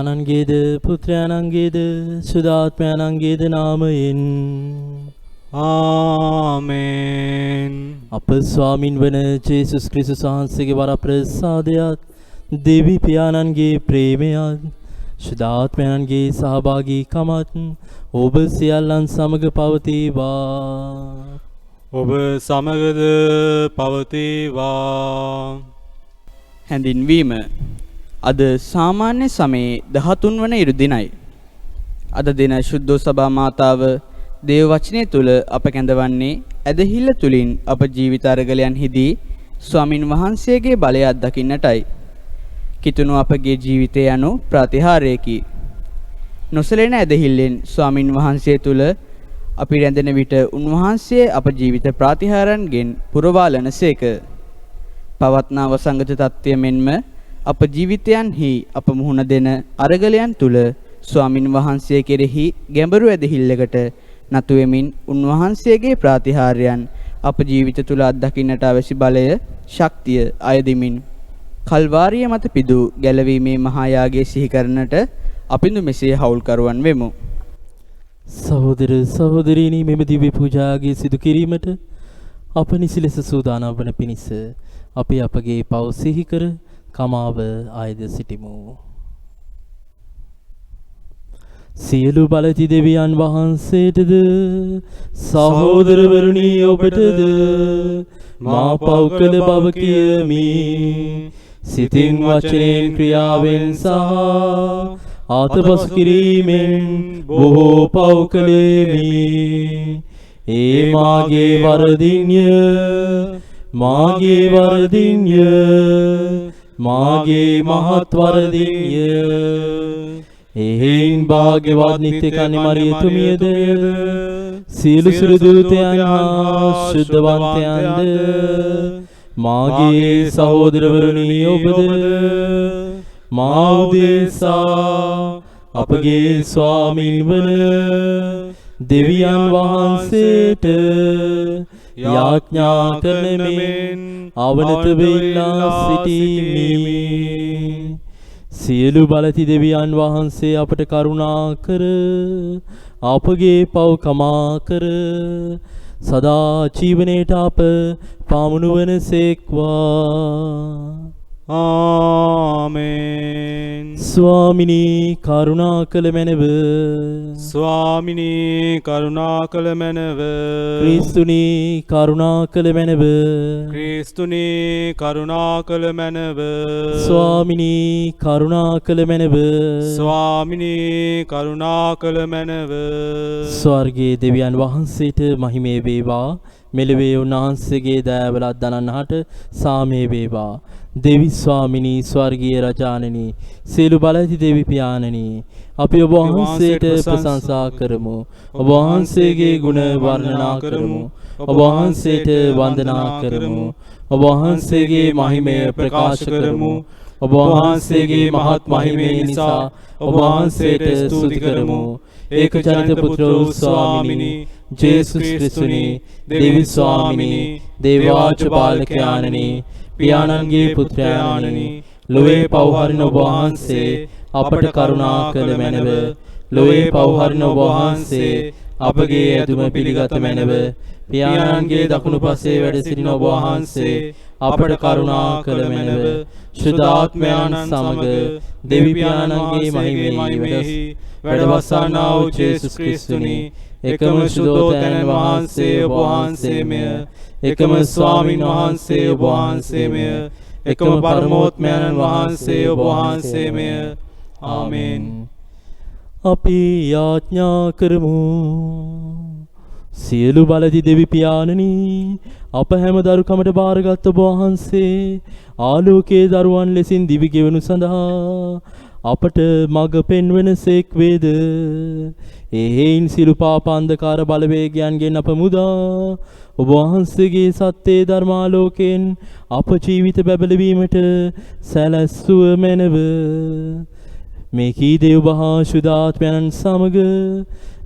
පියාණන්ගේද පුත්‍රයාණන්ගේද සුදාත්මයාණන්ගේද නාමයෙන් ආමේන්. අප ස්වාමින් වන ජේසුස් ක්‍රිස්තුස් වහන්සේගේ වරප්‍රසාදයත් දෙවි පියාණන්ගේ ප්‍රේමයත් සුදාත්මයන්ගේ සහභාගීකමත් ඔබ සියල්ලන් සමග පවතිවා. ඔබ සමගද පවතිවා. හැඳින්වීම. අද සාමාන්‍ය සමයේ 13 වන ඉරු දිනයි. අද දින ශුද්ධ සභා මාතාව දේව වචනය තුල අප කැඳවන්නේ ඇදහිල්ල තුලින් අප ජීවිත අරගලයන්හිදී ස්වාමින් වහන්සේගේ බලය අත්දකින්නටයි. කිතුණු අපගේ ජීවිතය යනු ප්‍රතිහාරයකි. නොසලෙන ඇදහිල්ලෙන් ස්වාමින් වහන්සේ තුල අපි රැඳෙන විට උන්වහන්සේ අප ජීවිත ප්‍රතිහාරයන්ගෙන් පුරවාලනසේක. පවත්නා වසංගත තත්ත්වය මෙන්ම අප ජීවිතයන්හි අප මුහුණ දෙන අරගලයන් තුල ස්වාමින් වහන්සේ කෙරෙහි ගැඹුරු ඇදහිල්ලකට නතු වෙමින් උන්වහන්සේගේ ප්‍රතිහාරයන් අප ජීවිත තුල අත්දකින්නට අවශ්‍ය බලය ශක්තිය අයදිමින් කල්වාරිය මත පිදු ගැලවීමේ මහා යාගයේ සිහි කරන්නට අපිඳු මෙසේ හවුල්කරුවන් වෙමු. සහෝදර සහෝදරීනි, මෙම දිව්‍ය පූජාගේ සිදු කිරීමට අප නිසි ලෙස සූදානම් වන පිණිස අපි අපගේ පව් සිහි කර කමාව ආයද සිටිමු. සියලු බලති දෙවියන් වහන්සේටද සහෝදරවරුනි ඔබටද මා පව් කළ බව කියමි. සිතින් වචනයෙන් ක්‍රියාවෙන් සහ ආතපසු කිරීමෙන් බොහෝ පව් කළේමි. ඒ මාගේ වරදින්ය, මාගේ වරදින්ය, මාගේ මහත් වරදින්ය. එහෙයින් භාග්‍යවත් නිත්‍ය කන්‍ය මරියතුමියද සීල සුරු දූතයන් හා ශුද්ධවන්තයන්ද මාගේ සහෝදරවරුනි ඔබද මා උදෙසා අපගේ ස්වාමින් වන දෙවියන් වහන්සේට යාඥා කරනමින් අවනත වෙලා සිටිමි. සියලු බලති දෙවියන් වහන්සේ අපට කරුණා කර අපගේ පව් කමා කර සදා ජීවනයේට අප පාමුණුවන සේක්වා. ආමේන්. ස්වාමිනී කරුණා කළ මැනව, ස්වාමිනී කරුණා කළ මැනව, ක්‍රිස්තුනී කරුණා කළ මැනව, ක්‍රිස්තුනී කරුණා කළ මැනව, ස්වාමිනී කරුණා කළ මැනව, ස්වාමිනී කරුණා කළ මැනව. ස්වර්ගයේ දෙවියන් වහන්සේට මහිමේ වේවා. මෙලොවේ උන්වහන්සේගේ දයාවලත් දනන්නාට සාමේ වේවා. දෙවි ස්වාමිනී ස්වර්ගීය රජාණනි, සියලු බලති දෙවි පියාණනි, අපි ඔබ වහන්සේට ප්‍රශංසා කරමු. ඔබ වහන්සේගේ ගුණ වර්ණනා කරමු. ඔබ වහන්සේට වන්දනා කරමු. ඔබ වහන්සේගේ මහිමය ප්‍රකාශ කරමු. ඔබ වහන්සේගේ මහත් මහිමය නිසා ඔබ වහන්සේට ස්තුති කරමු. ඒක ජනිත පුත්‍ර වූ ස්වාමිනී ජේසුස් ක්‍රිස්තුනි, දෙවි ස්වාමිනී, දේවාච පාලකයාණනි, පියාණන්ගේ පුත්‍රයාණනි, ලොවේ පව්හරින ඔබ වහන්සේ අපට කරුණා කළ මැනව. ලොවේ පව්හරින ඔබ වහන්සේ අපගේ ඇදුම පිළිගත මැනව. පියාණන්ගේ දකුණු පසේ වැඩ සිටින ඔබ වහන්සේ අපට කරුණා කළ මැනව. ශුද්ධාත්මයන් සමග දෙවි පියාණන්ගේ මහිමෙහි වැඩවසන්නා වූ ජේසුස් ක්‍රිස්තුනි, එකම ශුද්ධෝතනන් වහන්සේ ඔබ වහන්සේමය, එකම ස්වාමින් වහන්සේ ඔබ වහන්සේමය, එකම පරමෝත්මයන් වහන්සේ ඔබ වහන්සේමය. ආමේන්. අපි යාඥා කරමු. සියලු බලති දෙවි පියාණනි, අප හැම දරුකමට බාරගත් ඔබ වහන්සේ ආලෝකයේ දරුවන් ලෙසින් දිවි ගෙවනු සඳහා අපට මඟ පෙන්වන සේක් වේද. එහෙයින් සිළු පාප අන්ධකාර බලවේගයන්ගෙන් අප මුදා ඔබ වහන්සේගේ සත්‍යයේ ධර්මාලෝකයෙන් අප ජීවිත බැබලවීමට සැලැස්සුව මැනව. මේ කී දේව බහා ශුද්ධාත්මයන් සමග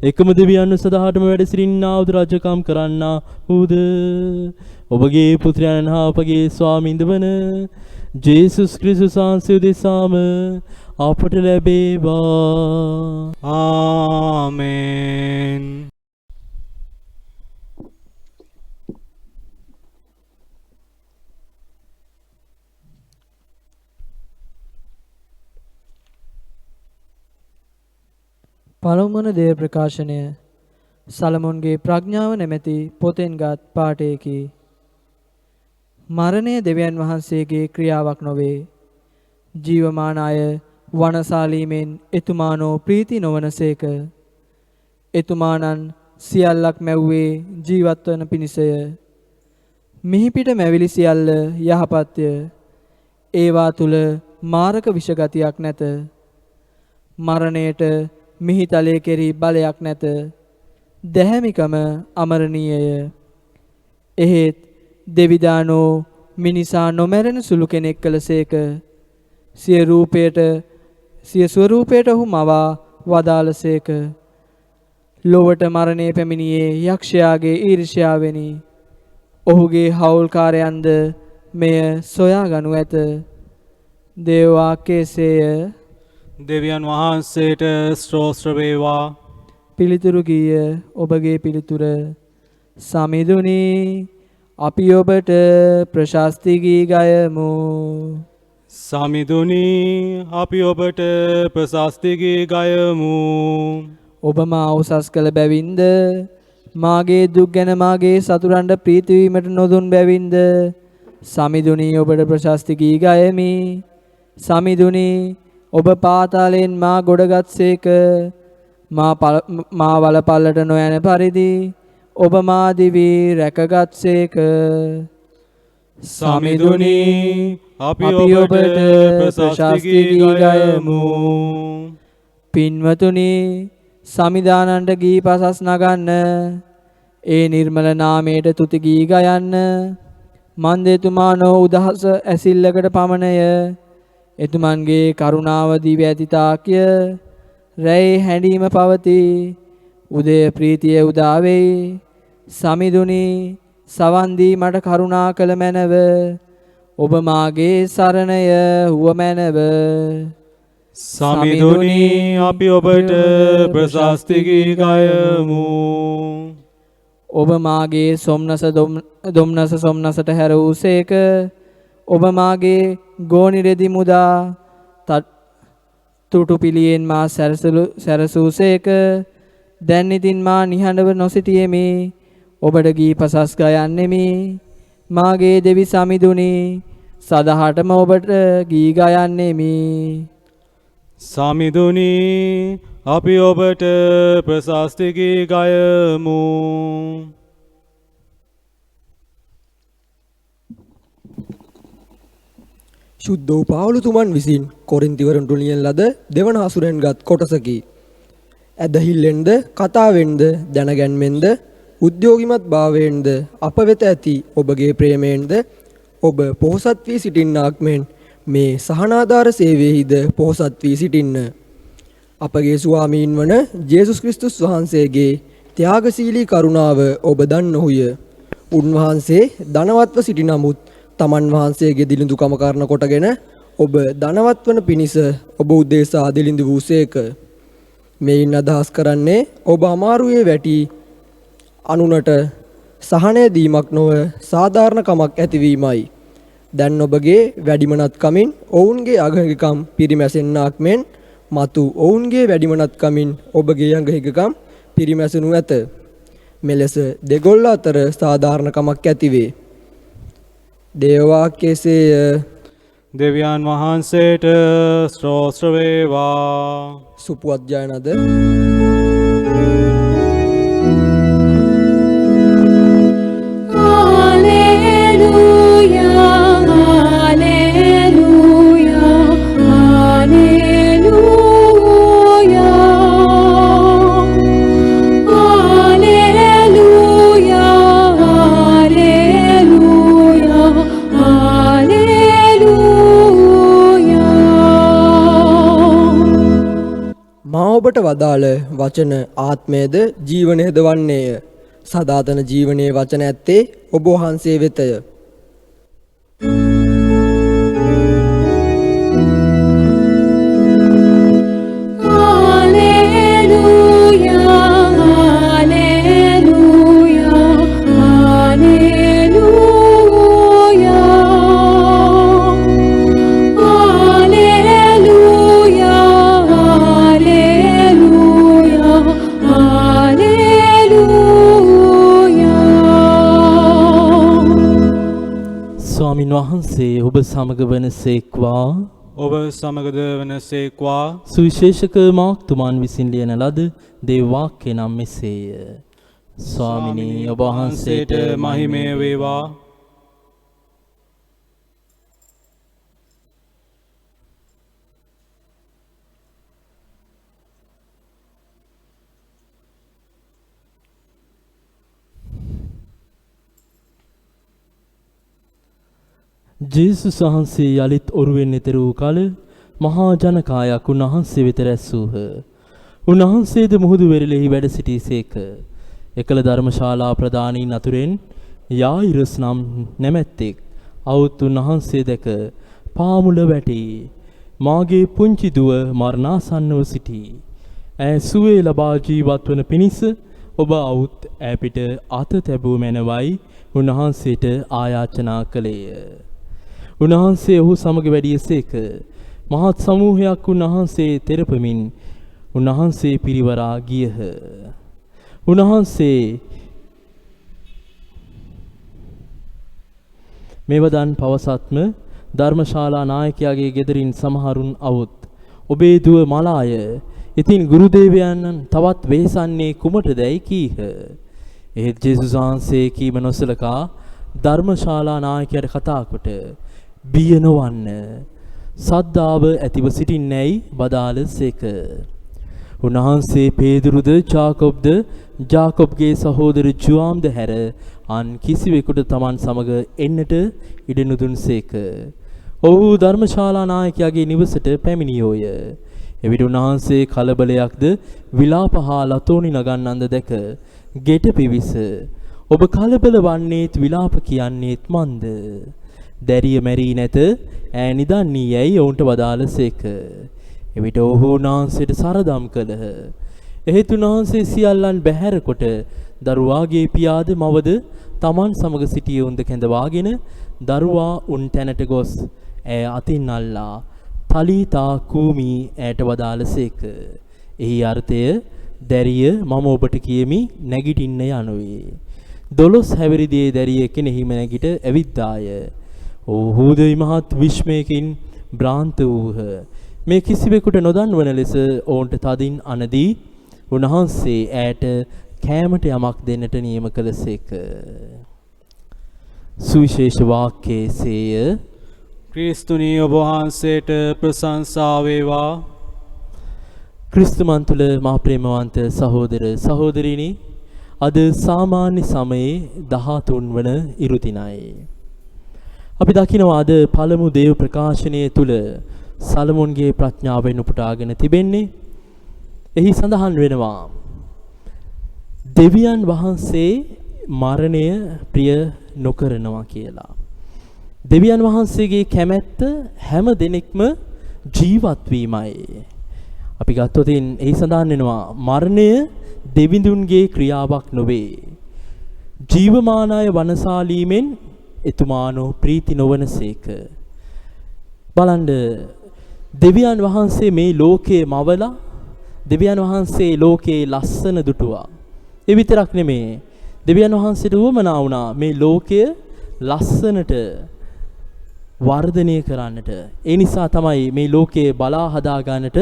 එකම දෙවියන් සදාටම වැඩ සිටින්නා වූ රජකම් කරන්නා වූද ඔබගේ පුත්‍රයන් හා අපගේ ස්වාමින්ද වන ජේසුස් ක්‍රිස්තුස් වහන්සේ උදෙසාම අපට ලැබේවා. ආමේන්. පළමුවන දේව ප්‍රකාශනය සලමොන්ගේ ප්‍රඥාව නැමැති පොතෙන්ගත් පාඨයකි. මරණය දෙවියන් වහන්සේගේ ක්‍රියාවක් නොවේ. ජීවමාන අය වනසාලීමෙන් එතුමානෝ ප්‍රීති නොවනසේක. එතුමානන් සියල්ලක් මැව්වේ ජීවත් වන පිණිසය. මිහිපිට මැවිලි සියල්ල යහපත්ය. ඒවා තුල මාරක විෂගතියක් නැත. මරණයට මිහිතලයේ කෙරෙහි බලයක් නැත. දැහැමිකම අමරණීයය. එහෙත් දෙවිදානෝ මිනිසා නොමැරෙන සුළු කෙනෙක් කළසේක. සිය ස්වරූපයට ඔහු මවා වදාළසේක. ලොවට මරණය පැමිණියේ යක්ෂයාගේ ඊර්ෂ්‍යාවෙනි. ඔහුගේ හවුල්කාරයන්ද මෙය සොයාගනු ඇත. දේව වාක්‍යයේය. දෙවියන් වහන්සේට ස්තෝත්‍ර වේවා. පිළිතුරු ගීය ඔබගේ පිළිතුර. සමිඳුනි අපි ඔබට ප්‍රශස්ති ගී ගයමු. සමිඳුනි අපි ඔබට ප්‍රශස්ති ගී ගයමු. ඔබ මා උසස් කළ බැවින්ද මාගේ දුක් ගැන මාගේ සතුරන්ට ප්‍රීති වීමට නොදුන් බැවින්ද සමිඳුනි ඔබට ප්‍රශස්ති ගී ගයමි. සමිඳුනි ඔබ පාතාලයෙන් මා ගොඩගත්සේක. මා වලපල්ලට නොයන පරිදි ඔබ මා දිවි රැකගත්සේක. සමිඳුනි අපි ඔබට ප්‍රශස්ති ගී ගයමු. පින්වතුනි සමිදානන්ට ගී පසස් නගන්න. ඒ නිර්මල නාමයට තුති ගී ගයන්න. මන්දේතුමා නෝ උදහස ඇසිල්ලකට පමණය. එතුමන්ගේ කරුණාව දිව ඇති තාක්‍ය රැයි හැඬීම පවති. උදය ප්‍රීතිය උදා වෙයි. සමිඳුනි සවන් දී මට කරුණා කළ මැනව. ඔබ මාගේ සරණය වුව මැනව. සමිඳුනි අපි ඔබට ප්‍රශස්ති ගී ගයමු. ඔබ මාගේ දුම්නස සොම්නසට හැර වූසේක. ඔබ මාගේ ගෝනි රෙදි මුදා තුටු පිළියෙන් මා සැරසූසේක. දැන් ඉතින් මා නිහඬව නොසිටියෙමි. ඔබට ගී පසස් ගයන්නෙමි. මාගේ දෙවි සමිඳුනි සදහටම ඔබට ගී ගයන්නෙමි. සමිඳුනි අපි ඔබට ප්‍රශස්ති ගී ගයමු. ශුද්ධ වූ පාවුලුතුමන් විසින් කොරින්තිවරුන්ට ලියන ලද දෙවන හසුරෙන්ගත් කොටසකි. ඇදහිල්ලෙන්ද කතාවෙන්ද දැනගැන්මෙන්ද උද්‍යෝගිමත් භාවයෙන්ද අප වෙත ඇති ඔබගේ ප්‍රේමයෙන්ද ඔබ පොහොසත් වී සිටින්නාක් මෙන් මේ සහනාධාර සේවයෙහිද පොහොසත් වී සිටින්න. අපගේ ස්වාමීන් වන ජේසුස් ක්‍රිස්තුස් වහන්සේගේ ත්‍යාගශීලී කරුණාව ඔබ දන්නොහුය. උන්වහන්සේ ධනවත්ව සිටි නමුත් තමන් වහන්සේගේ දිලිඳුකම කරන කොටගෙන ඔබ ධනවත් වන පිණිස ඔබ උදෙසා දිලිඳු වූසේක. මෙයින් අදහස් කරන්නේ ඔබ අමාරුවේ වැටි අනුනට සහනය දීමක් නොව සාධාරණ කමක් ඇතිවීමයි. දැන් ඔබගේ වැඩිමනත්කමින් ඔවුන්ගේ අගහිගකම් පිරිමැසෙන්නාක් මෙන් මතු ඔවුන්ගේ වැඩිමනත්කමින් ඔබගේ අගහිගකම් පිරිමැසෙනු ඇත. මෙලෙස දෙගොල්ල අතර සාධාරණ කමක් ඇතිවේ. දේවවාක්‍යයේය. දෙවියන් වහන්සේට ස්තෝත්‍ර වේවා. සුපුවත්ජයනද ඔබට වදාළ වචන ආත්මයේද ජීවනයේද වන්නේය. සදාතන ජීවනයේ වචන ඇත්තේ ඔබ වහන්සේ වෙතය. සමග වනසේක්වා. ඔබ සමගද වනසේක්වා. සුවිශේෂක මාක්තුමන් විසින් ලියන ලද දේව වාක්‍ය නම් මෙසේය. ස්වාමිනී ඔබ වහන්සේට මහිමය වේවා. ජේසුස් වහන්සේ යලිත් ඔරුවෙන් එතර වූ කල මහා ජනකායක් උන්වහන්සේ වෙත රැස්වූහ. උන්වහන්සේද මුහුදු වෙරළෙහි වැඩ සිටීසේක. එකල ධර්මශාලා ප්‍රධානීන් අතුරෙන් යායිරස් නම් නැමැත්තෙක් අවුත් උන්වහන්සේ දැක පාමුල වැටි මාගේ පුංචි දුව මරණාසන්නව සිටී. ඈ සුවේ ලබා ජීවත් වන පිණිස ඔබ අවුත් ඈපිට අත තැබූ මැනවයි උන්වහන්සේට ආයාචනා කළේය. උන්වහන්සේ ඔහු සමග වැඩියසේක. මහත් සමූහයක් උන්වහන්සේ තෙරපමින් උන්වහන්සේ පිරිවරා ගියහ. උන්වහන්සේ මෙවදන් පවසත්ම ධර්මශාලා නායකයාගේ ගෙදරින් සමහරුන් අවුත් ඔබේ දුව මලාය. ඉතින් ගුරුදේවයන්න් තවත් වෙහෙසන්නේ කුමටදැයි කීහ. එහෙත් ජේසුස් වහන්සේ කීම නොසලකා ධර්මශාලා නායකයාට කතා කොට බිය නොවන්න සද්ධාව ඇතිව සිටින්නැයි වදාළසේක. උන්වහන්සේ පේදුරුද ජාකොබ්ගේ සහෝදර ජුවාම්ද හැර අන් කිසිවෙකුට තමන් සමග එන්නට ඉඩ නොදුන්සේක. ඔහු ධර්මශාලා නායකයාගේ නිවසට පැමිණියෝය. එවිට උන්වහන්සේ කලබලයක්ද විලාප හා ලතෝනි නගන්නන්ද දැක ගෙට පිවිස ඔබ කලබල වන්නේත් විලාප කියන්නේත් මන්ද? දැරිය මැරී නැත ඈ නිදන්නේ යැයි ඔවුන්ට වදාළසේක. එවිට ඔහු උන්වහන්සේට සරදම් කළහ. එහෙත් උන්වහන්සේ සියල්ලන් බැහැර කොට දරුවාගේ පියාද මවද තමන් සමග සිටිය උන්ද කැඳවාගෙන දරුවා උන් තැනට ගොස් ඈ අතින් අල්ලා තලීතා කූමි ඈට වදාළසේක. එහි අර්ථය දැරිය මම ඔබට කියමි නැගිටින්න යනුවේ. 12 හැවිරිදියේ දැරිය කෙනෙහිම නැගිට ඇවිද්දාය. ඔහුද මහත් විශ්මයකින් භ්‍රාන්ත වූහ. මේ කිසිවෙකුට නොදන්වන ලෙස ඔවුන්ට තදින් අනදී උන්වහන්සේ ඈට කෑමට යමක් දෙන්නට නියම කළසේක. සුවිශේෂ වාක්‍යයේසේය. ක්‍රිස්තුනී ඔබ වහන්සේට ප්‍රශංසා වේවා. ක්‍රිස්තුමන් තුළ මා ප්‍රේමවන්ත සහෝදර සහෝදරිනි, අද සාමාන්‍ය සමයේ 13 වන ඉරුදිනයි. අපි දකිනවා අද පළමු දේව ප්‍රකාශනයේ තුල සලමොන්ගේ ප්‍රඥාවෙන් උපුටාගෙන තිබෙන්නේ. එහි සඳහන් වෙනවා දෙවියන් වහන්සේ මරණය ප්‍රිය නොකරනවා කියලා. දෙවියන් වහන්සේගේ කැමැත්ත හැම දෙනෙක්ම ජීවත් වීමයි. අපි ගත්තොත් එහි සඳහන් වෙනවා මරණය දෙවිඳුන්ගේ ක්‍රියාවක් නොවේ. ජීවමාන අය වනසාලීමෙන් එතුමානෝ ප්‍රීති නොවනසේක. බලන්න දෙවියන් වහන්සේ මේ ලෝකයේ මවලා දෙවියන් වහන්සේ ලෝකයේ ලස්සන දුටුවා. ඒ විතරක් නෙමේ දෙවියන් වහන්සේට උවමනා වුණා මේ ලෝකය ලස්සනට වර්ධනය කරන්නට. ඒ නිසා තමයි මේ ලෝකයේ බලා හදා ගන්නට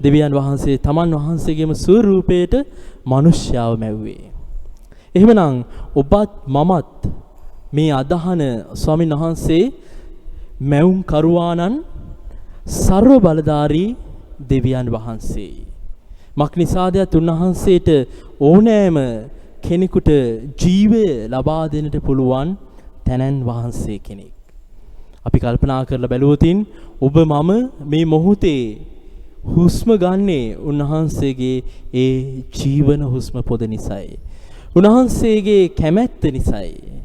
දෙවියන් වහන්සේ තමන් වහන්සේගේම ස්වරූපයට මිනිස්යාව මැව්වේ. එහෙමනම් ඔබත් මමත් මේ අදහන ස්වාමීන් වහන්සේ මැවුම් කරුවානන් සර්ව බලධාරී දෙවියන් වහන්සේ. මක්නිසාදයක් උන්වහන්සේට ඕනෑම කෙනෙකුට ජීවය ලබා දෙන්නට පුළුවන් තැනැන් වහන්සේ කෙනෙක්. අපි කල්පනා කරලා බැලුවොතින් ඔබ මම මේ මොහොතේ හුස්ම ගන්නේ උන්වහන්සේගේ ඒ ජීවන හුස්ම පොද නිසායි. උන්වහන්සේගේ කැමැත්ත නිසායි.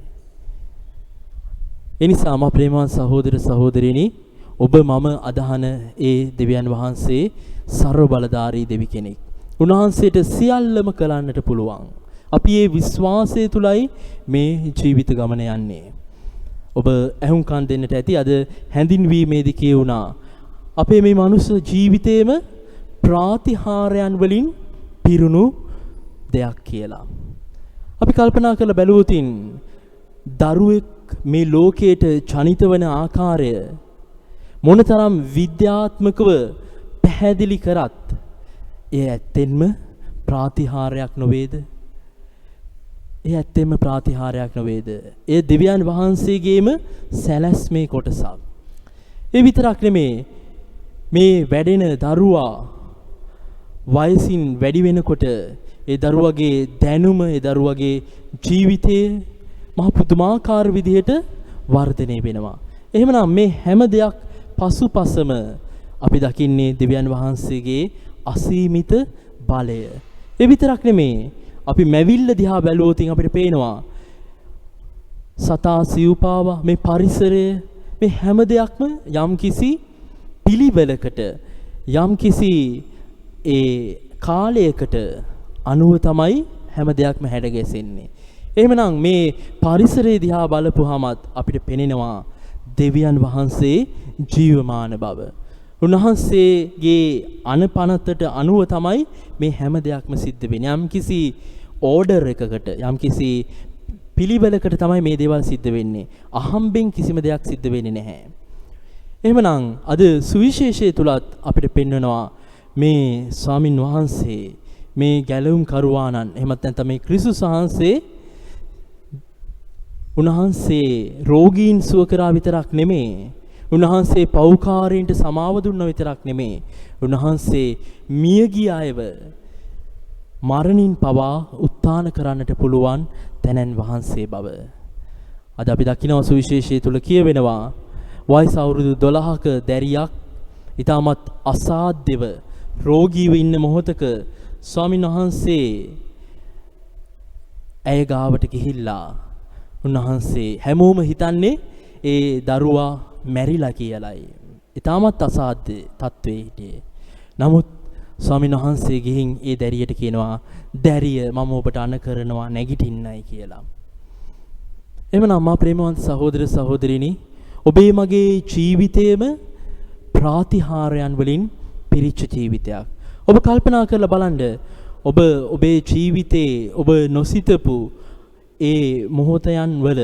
එනිසා මා ප්‍රේමවත් සහෝදර සහෝදරිනි, ඔබ මම අදහන ඒ දෙවියන් වහන්සේ සර්ව බලධාරී දෙවි කෙනෙක්. උන්වහන්සේට සියල්ලම කරන්නට පුළුවන්. අපි ඒ විශ්වාසය තුලයි මේ ජීවිත ගමන යන්නේ. ඔබ ඇහුම්කන් දෙන්නට ඇති අද හැඳින්වීමේදී කියුණා අපේ මේ මනුස්ස ජීවිතේම ප්‍රාතිහාරයන් වලින් පිරුණු දෙයක් කියලා. අපි කල්පනා කරලා බැලුවොතින් දරුවෙක් මේ ලෝකයට ජනිත වන ආකාරය මොනතරම් විද්‍යාත්මකව පැහැදිලි කරත් එය ඇත්තෙන්ම ප්‍රාතිහාර්යයක් නොවේද? එය ඇත්තෙන්ම ප්‍රාතිහාර්යයක් නොවේද? එය දෙවියන් වහන්සේගේම සැලැස්මේ කොටසක්. ඒ විතරක් නෙමේ, මේ වැඩෙන දරුවා වයසින් වැඩි වෙනකොට ඒ දරුවගේ දැනුම, ඒ දරුවගේ ජීවිතය මහ පුදුමාකාර විදිහට වර්ධනය වෙනවා. එහෙමනම් මේ හැම දෙයක් පසුපසම අපි දකින්නේ දෙවියන් වහන්සේගේ අසීමිත බලය. ඒ විතරක් නෙමේ, අපි මැවිල්ල දිහා බැලුවොත් අපිට පේනවා සතා සිව්පාව, මේ පරිසරය, මේ හැම දෙයක්ම යම්කිසි පිළිවෙලකට, යම්කිසි ඒ කාලයකට අනුව තමයි හැම දෙයක්ම හැඩගැසෙන්නේ. එහෙමනම් මේ පරිසරය දිහා බලපුවාමත් අපිට පෙනෙනවා දෙවියන් වහන්සේ ජීවමාන බව. උන්වහන්සේගේ අනපනතට අනුව තමයි මේ හැම දෙයක්ම සිද්ධ වෙන්නේ. යම්කිසි ඕඩර් එකකට, යම්කිසි පිළිවෙලකට තමයි මේ දේවල් සිද්ධ වෙන්නේ. අහම්බෙන් කිසිම දෙයක් සිද්ධ වෙන්නේ නැහැ. එහෙමනම් අද සුවිශේෂය තුලත් අපිට පෙන්වනවා මේ ස්වාමින් වහන්සේ, මේ ගැලවුම් කරුවාණන්, එහෙමත් නැත්නම් මේ ක්‍රිස්තුස් වහන්සේ, උන්වහන්සේ රෝගීන් සුව කරා විතරක් නෙමේ, උන්වහන්සේ පෞකාරයන්ට සමාව දුන්නා විතරක් නෙමේ, උන්වහන්සේ මියගිය අයව මරණින් පවා උත්ථාන කරන්නට පුළුවන් තැනැන් වහන්සේ බව. අද අපි දකිනවා සුවිශේෂය තුල කියවෙනවා වයස අවුරුදු 12ක දැරියක් ඊටමත් අසාධ්‍යව රෝගීව ඉන්න මොහොතක ස්වාමීන් වහන්සේ ඇය ගාවට ගිහිල්ලා උන්වහන්සේ හැමෝම හිතන්නේ ඒ දරුවා මැරිලා කියලායි. ඊටමත් අසාධ්‍ය තත්වයේ හිටියේ. නමුත් ස්වාමීන් වහන්සේ ගිහින් ඒ දැරියට කියනවා, දැරිය මම ඔබට අණ කරනවා නැගිටින්නයි කියලා. එමනම් මා ප්‍රේමවන්ත සහෝදර සහෝදරිනි, ඔබේ මගේ ජීවිතයේම ප්‍රාතිහාර්යයන් වලින් පිරිච්ච ජීවිතයක්. ඔබ කල්පනා කරලා බලන්න, ඔබ ඔබේ ජීවිතේ ඔබ නොසිතපු ඒ මොහොතයන් වල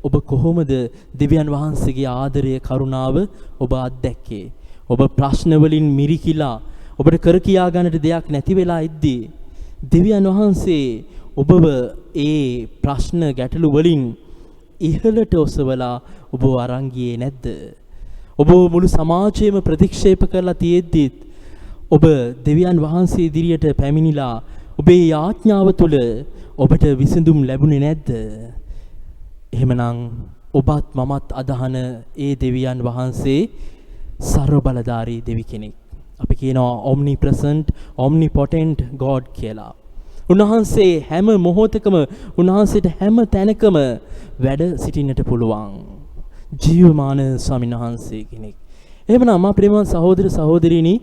ඔබ කොහොමද දෙවියන් වහන්සේගේ ආදරය, කරුණාව ඔබ අත්දැක්කේ? ඔබ ප්‍රශ්න වලින් මිරිකිලා ඔබට කර කියා ගන්නට දෙයක් නැති වෙලා ඉද්දී දෙවියන් වහන්සේ ඔබව ඒ ප්‍රශ්න ගැටලු වලින් ඉහළට ඔසවලා ඔබ අරන් ගියේ නැද්ද? ඔබ මුළු සමාජයේම ප්‍රතික්ෂේප කරලා තියෙද්දිත් ඔබ දෙවියන් වහන්සේ ඉදිරියට පැමිණිලා ඔබේ යාඥාව තුළ ඔබට විසඳුම් ලැබුණේ නැද්ද? එහෙමනම් ඔබත් මමත් අදහන ඒ දෙවියන් වහන්සේ ਸਰව බලධාරී දෙවි කෙනෙක්. අපි කියනවා omnipresent, omnipotent God කියලා. උන්වහන්සේ හැම මොහොතකම, උන්වහන්සේට හැම තැනකම වැඩ සිටින්නට පුළුවන් ජීවමාන ස්වාමීන් වහන්සේ කෙනෙක්. එහෙමනම් මා ප්‍රේමවත් සහෝදර සහෝදරිනි,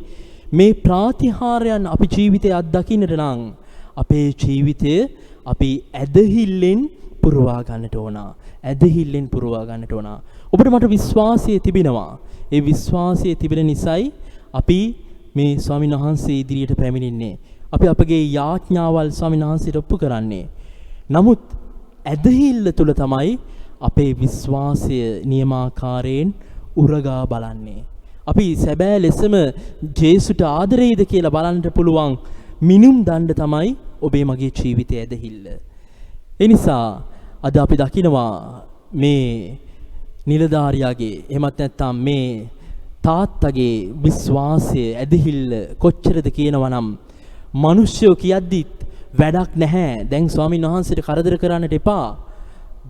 මේ ප්‍රාතිහාර්යයන් අපි ජීවිතයේ අත්දකින්නට නම් අපේ ජීවිතය අපි ඇදහිල්ලෙන් පුරවා ගන්නට ඕන. ඇදහිල්ලෙන් පුරවා ගන්නට ඕන. ඔබට මට විශ්වාසය තිබෙනවා. ඒ විශ්වාසය තිබෙන නිසායි අපි මේ ස්වාමීන් වහන්සේ ඉදිරියට පැමිණෙන්නේ. අපි අපගේ යාඥාවල් ස්වාමීන් වහන්සේට ඔප්පු කරන්නේ. නමුත් ඇදහිල්ල තුල තමයි අපේ විශ්වාසය නියමාකාරයෙන් උරගා බලන්නේ. අපි සැබෑ ලෙසම ජේසුට ආදරෙයිද කියලා බලන්නට පුළුවන් මිනුම් දණ්ඩ තමයි ඔබේ මගේ ජීවිතයේ ඇදහිල්ල. ඒ නිසා අද අපි දකිනවා මේ නිලධාරියාගේ, එහෙමත් නැත්නම් මේ තාත්තගේ විශ්වාසය, ඇදහිල්ල කොච්චරද කියනවා නම්, මිනිස්සුયો කියද්දිත් වැඩක් නැහැ, දැන් ස්වාමීන් වහන්සේට කරදර කරන්නට එපා,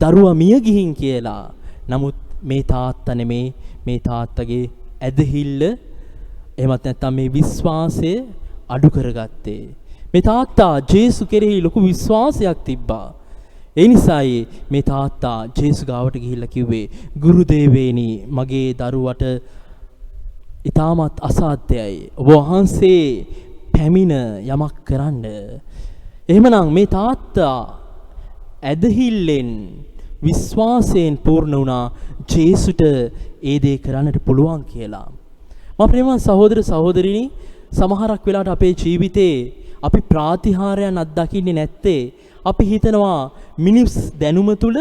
දරුවා මිය ගිහින් කියලා. නමුත් මේ තාත්තා නෙමේ, මේ තාත්තගේ ඇදහිල්ල, එහෙමත් නැත්නම් මේ විශ්වාසය අඩු කරගත්තේ. මේ තාත්තා ජේසු කෙරෙහි ලොකු විශ්වාසයක් තිබ්බා. ඒ නිසායි මේ තාත්තා ජේසු ගාවට ගිහිල්ලා කිව්වේ, ගුරු දේවේනි, මගේ දරුවට ඊටමත් අසාධ්‍යයි, ඔබ වහන්සේ පැමිණ යමක් කරන්න. එහෙමනම් මේ තාත්තා ඇදහිල්ලෙන්, විශ්වාසයෙන් පූර්ණ වුණා ජේසුට ඒ දේ කරන්නට පුළුවන් කියලා. මම ප්‍රේමවත් සහෝදර සහෝදරිනි, සමහරක් වෙලාවට අපේ ජීවිතේ අපි ප්‍රාතිහාර්යයන් අත්දකින්නේ නැත්තේ අපි හිතනවා මිනිස් දැනුම තුල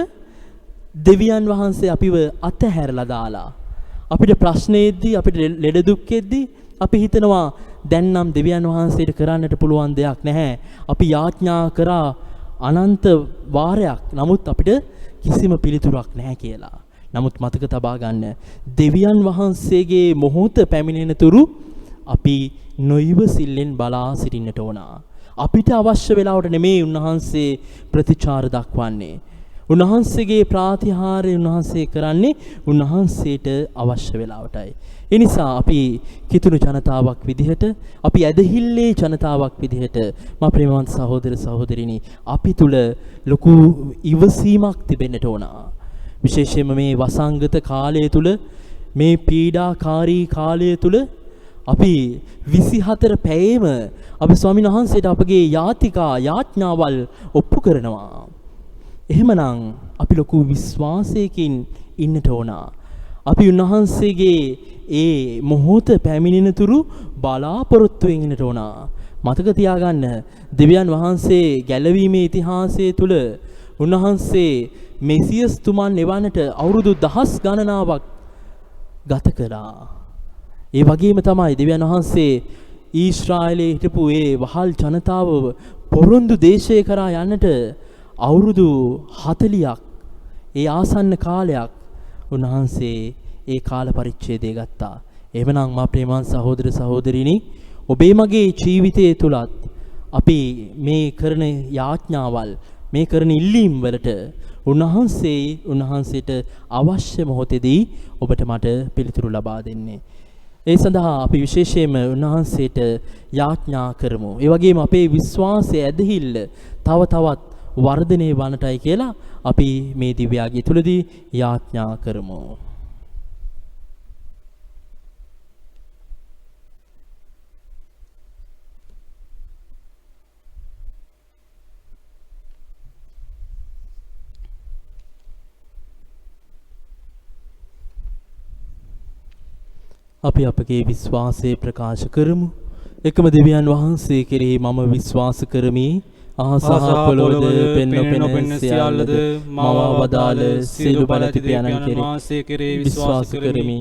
දෙවියන් වහන්සේ අපිව අතහැරලා දාලා අපිට ප්‍රශ්නේද්දී අපිට ලෙඩ දුක්ෙද්දී අපි හිතනවා දැන් නම් දෙවියන් වහන්සේට කරන්නට පුළුවන් දෙයක් නැහැ. අපි යාඥා කරා අනන්ත වාරයක්. නමුත් අපිට කිසිම පිළිතුරක් නැහැ කියලා. නමුත් මතක තබා ගන්න දෙවියන් වහන්සේගේ මොහොත පැමිණෙන තුරු අපි නොයිවසිල්ලෙන් බලා සිටින්නට ඕන. අපිට අවශ්‍ය වෙලාවට නෙමෙයි උන්වහන්සේ ප්‍රතිචාර දක්වන්නේ. උන්වහන්සේගේ ප්‍රාතිහාර්ය උන්වහන්සේ කරන්නේ උන්වහන්සේට අවශ්‍ය වෙලාවටයි. ඒ නිසා අපි කිතුණු ජනතාවක් විදිහට අපි ඇදහිල්ලේ ජනතාවක් විදිහට මා ප්‍රේමවන්ත සහෝදර සහෝදරිනි අපි තුල ලොකු ඉවසීමක් තිබෙන්නට ඕන. විශේෂයෙන්ම මේ වසංගත කාලය තුල මේ පීඩාකාරී කාලය තුල අපි 24 පැයේම අපි ස්වාමීන් වහන්සේට අපගේ යාඥාවල් ඔප්පු කරනවා. එහෙමනම් අපි ලොකු විශ්වාසයකින් ඉන්නට ඕන. අපි උන්වහන්සේගේ ඒ මොහොත පැමිණෙන තුරු බලාපොරොත්තු වෙන්න ඉන්නට ඕන. මතක තියාගන්න දෙවියන් වහන්සේ ගැලවීමේ ඉතිහාසය තුල උන්වහන්සේ මෙසියස් තුමන් එවන්නට අවුරුදු දහස් ගණනාවක් ගත කළා. ඒ වගේම තමයි දෙවියන් වහන්සේ ඊශ්‍රායලයේ හිටපු ඒ වහල් ජනතාව පොරොන්දු දේශය කරා යන්නට අවුරුදු 40ක් ඒ ආසන්න කාලයක් උන්වහන්සේ ඒ කාල පරිච්ඡේදය ගත්තා. එහෙමනම් මා ප්‍රේමවන්ත සහෝදර සහෝදරිනි ඔබේ මගේ ජීවිතයේ තුලත් අපි මේ කරන යාඥාවල් මේ කරන ඉල්ලීම් වලට උන්වහන්සේට අවශ්‍ය මොහොතේදී ඔබට මට පිළිතුරු ලබා දෙන්නේ. ඒ සඳහා අපි විශේෂයෙන්ම උන්වහන්සේට යාඥා කරමු. ඒ වගේම අපේ විශ්වාසය ඇදහිල්ල තව තවත් වර්ධනය වන්නටයි කියලා අපි මේ දිව්‍යාගය තුලදී යාඥා කරමු. අපි අපගේ විශ්වාසය ප්‍රකාශ කරමු. එකම දෙවියන් වහන්සේ කෙරෙහි මම විශ්වාස කරමි. ආසහ පොළොවද පෙන්න නොපෙනෙන සියල්ලද මව වදාළ සියලු බලතිපයන්න් කෙරෙහි විශ්වාස කරමි.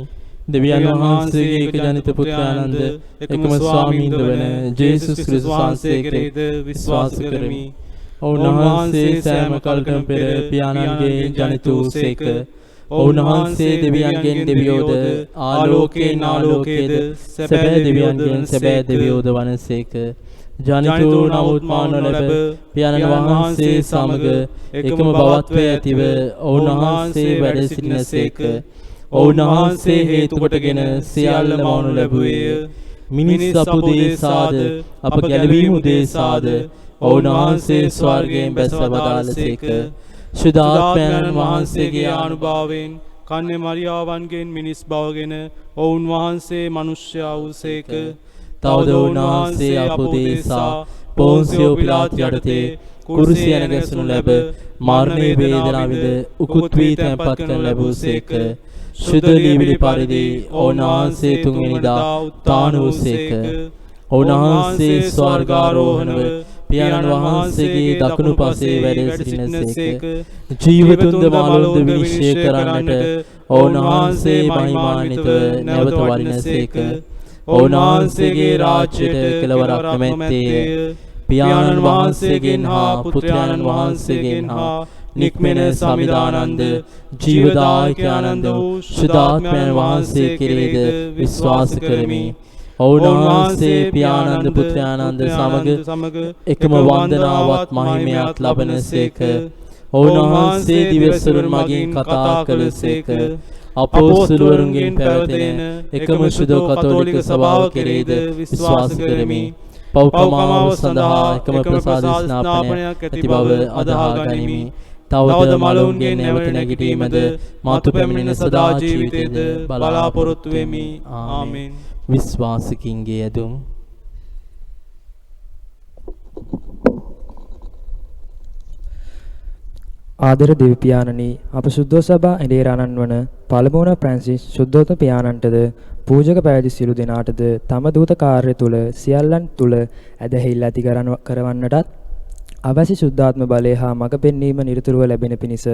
දෙවියන් වහන්සේගේ එක ජනිත පුත්‍රයානන්ද එකම ස්වාමීන් වන ජේසුස් ක්‍රිස්තුස් වහන්සේ කෙරෙහිද විශ්වාස කරමි. ඔවුන්වහන්සේ සෑම කල්කම පෙර පියාණන්ගේ ජනිත වූසේක. ඔවුන්වහන්සේ දෙවියන්ගෙන් දෙවියෝද ආලෝකයෙන් ආලෝකයේද සැබෑ දෙවියන්ගෙන් සැබෑ දෙවියෝද වනසේක. ජනිත වූ නමුත් මාන ලැබ පියාණන් වහන්සේ සමග එකම බවත්වය ඇතිව ඔවුන්වහන්සේ වැඩ සිටිනසේක. ඔවුන්වහන්සේ හේතු කොටගෙන සියල්ල මවනු ලැබුවේය. මිනිස් අප උදෙසාද අප ගැලවීම උදෙසාද ඔවුන්වහන්සේ ස්වර්ගයෙන් බැස වදාළසේක. ශුද්ධාත්මයන් වහන්සේගේ ආනුභාවයෙන් කන්‍ය මරියාවන්ගෙන් මිනිස් බවගෙන ඔවුන් වහන්සේ මනුෂ්‍යයා වූසේක. තවද උන්වහන්සේ අප උදෙසා පොන්සියෝ පිලාත් යටතේ කුරුසිය නැගසනු ලැබ මරණයේ වේදනාවද උකුත් වී තැන්පත් කරන ලැබුසේක. ශුද්ධ ලීවිලි පරිදි ඔවුන්වහන්සේ තුන්වෙනිදා උත්ථාන වූසේක. ඔවුන්වහන්සේ ස්වර්ගාරෝහණව පියාණන් වහන්සේගේ දකුණු පසේ වැඩ සිටිනසේක. ජීවතුන්ද මාළුන්ද විනිශ්චය කරන්නට ඔවුන්වහන්සේ මහිමාන්විතව නැවත වරිනසේක. ඔවුන්වහන්සේගේ රාජ්‍යයට කෙලවරක් නැමැත්තේය. පියාණන් වහන්සේගෙන් හා පුත්‍රයන්න් වහන්සේගෙන් හා නික්මෙන සමිදානන්ද ජීවදායකයන්න්ද වූ ශුද්ධාත්මයන් වහන්සේ කෙරෙහිද විශ්වාස කරමි. ඔවුන්වහන්සේ පියාණන්ද පුත්‍රයානන්ද සමග එකම වන්දනාවත් මහිමයක් ලබනසේක. ඔවුන්වහන්සේ දිවසරුන් මගින් කතා කළසේක. අපොස්තලවරුන්ගෙන් පැවතෙන එකම ශුද්ධ කතෝලික සභාව කෙරෙහිද විශ්වාස කරමි. පෞකමාව සඳහා එකම ප්‍රසාද ස්නාපනයක් ඇති බව අදහා ගනිමි. තවද මලවුන්ගෙන් නැවත නැගිටීමද මාතු පැමිණෙන සදා ජීවිතයද බලාපොරොත්තු වෙමි. ආමෙන්. විශ්වාසිකින්ගේ ඇදුම්. ආදර දෙවි පියාණනි, අප සුද්ධෝ සභා ඉන්දියානන් වන පළමුවන ප්‍රැන්සිස් සුද්ධෝත පියාණන්ටද පූජක පැවිදි සියලු දෙනාටද තම දූත කාර්ය තුල සියල්ලන් තුල ඇදහිල්ල ඇති කරවන්නටත් අවශ්‍ය සුද්ධාත්ම බලය හා මඟ පෙන්වීම නිරතුරුව ලැබෙන පිණිස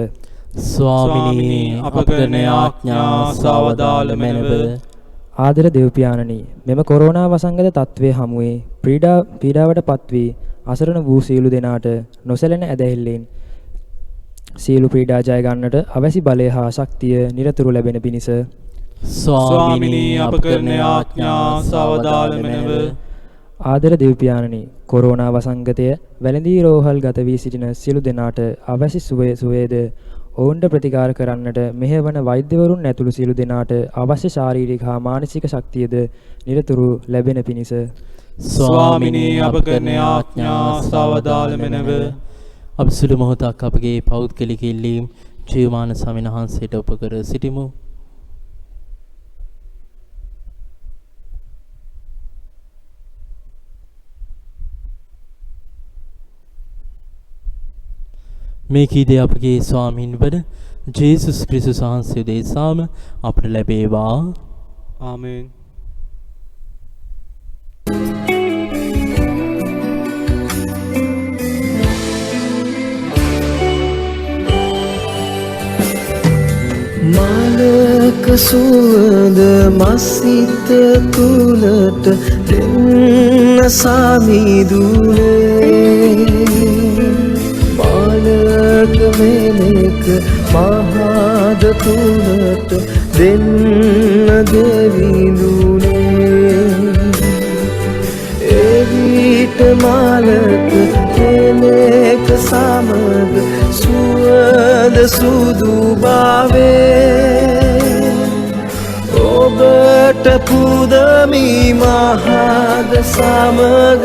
ස්වාමිනී අප කරන යාඥා සවදාළ මැනව. ආදර දෙව්පියාණනි, මෙම කොරෝනා වසංගත තත්ත්වයේ හමුවේ පීඩාවට පත්වී අසරණ වූ සියලු දෙනාට නොසැලෙන ඇදහිල්ලෙන් සියලු පීඩා ජය ගන්නට අවැසි බලය හා ශක්තිය නිරතුරු ලැබෙන පිණිස ස්වාමිනී අප කරන යාඥා සවදාළ මැනව. ආදර දෙව්පියාණනි, කොරෝනා වසංගතය වැළඳී රෝහල් ගත වී සිටින සියලු දෙනාට අවැසි සුවේද ඔවුන්ට ප්‍රතිකාර කරන්නට මෙහෙවන වෛද්‍යවරුන් ඇතුළු සියලු දෙනාට අවශ්‍ය ශාරීරික හා මානසික ශක්තියද නිරතුරු ලැබෙන පිණිස ස්වාමිනී අප කරන යාඥා සවදාළ මැනව. අපි සුළු මොහොතක් අපගේ පෞද්ගලික ඉල්ලීම් ජීවමාන ස්වාමීන් වහන්සේට උපකර සිටිමු. මේ කීදේ අපගේ ස්වාමීන් වන ජේසුස් ක්‍රිස්තුස් වහන්සේ දේශාම අපට ලැබේවා. ආමේන්. මාලක සුවඳ මසිත තුලට දෙන්න සාමිදුනේ මාලක මෙලක මහාද තුලට දෙන්න දෙවිඳුනේ එවිට මාලක මෙලක සමග සුවඳ සුදු බාවේ ඔබට පුදමි මහාද සමග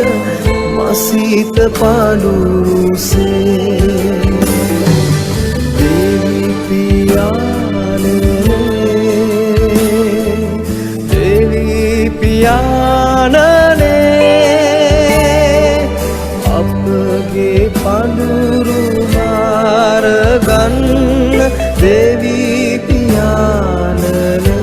මසිත පඳුරුසේ දෙවි පියාණනේ අපගේ පඳුරු මාර ගන්න දෙවි පියාණනේ